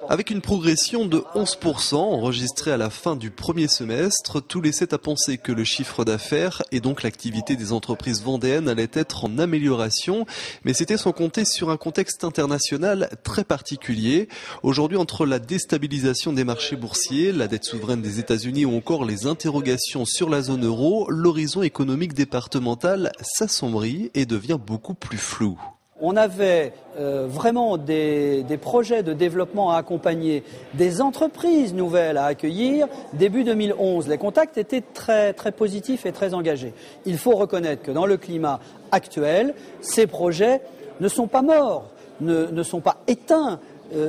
Avec une progression de 11% enregistrée à la fin du premier semestre, tout laissait à penser que le chiffre d'affaires et donc l'activité des entreprises vendéennes allait être en amélioration, mais c'était sans compter sur un contexte international très particulier. Aujourd'hui, entre la déstabilisation des marchés boursiers, la dette souveraine des États-Unis ou encore les interrogations sur la zone euro, l'horizon économique départemental s'assombrit et devient beaucoup plus flou. On avait vraiment des projets de développement à accompagner, des entreprises nouvelles à accueillir. Début 2011, les contacts étaient très, très positifs et très engagés. Il faut reconnaître que dans le climat actuel, ces projets ne sont pas morts, ne sont pas éteints,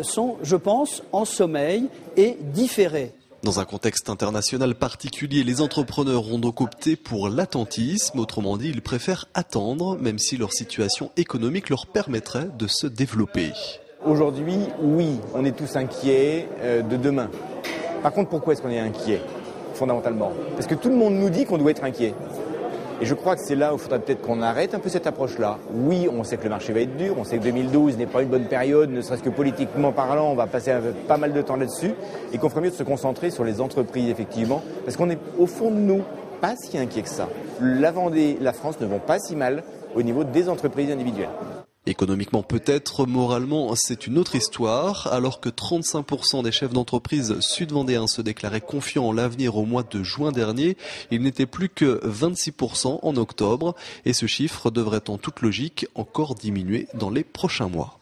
sont, je pense, en sommeil et différés. Dans un contexte international particulier, les entrepreneurs ont donc opté pour l'attentisme. Autrement dit, ils préfèrent attendre, même si leur situation économique leur permettrait de se développer. Aujourd'hui, oui, on est tous inquiets de demain. Par contre, pourquoi est-ce qu'on est inquiet, fondamentalement? Parce que tout le monde nous dit qu'on doit être inquiet. Et je crois que c'est là où il faudra peut-être qu'on arrête un peu cette approche-là. Oui, on sait que le marché va être dur, on sait que 2012 n'est pas une bonne période, ne serait-ce que politiquement parlant, on va passer pas mal de temps là-dessus, et qu'on ferait mieux de se concentrer sur les entreprises, effectivement, parce qu'on est au fond de nous pas si inquiets que ça. La Vendée, la France ne vont pas si mal au niveau des entreprises individuelles. Économiquement peut-être, moralement c'est une autre histoire. Alors que 35% des chefs d'entreprise sud-vendéens se déclaraient confiants en l'avenir au mois de juin dernier, il n'était plus que 26% en octobre et ce chiffre devrait en toute logique encore diminuer dans les prochains mois.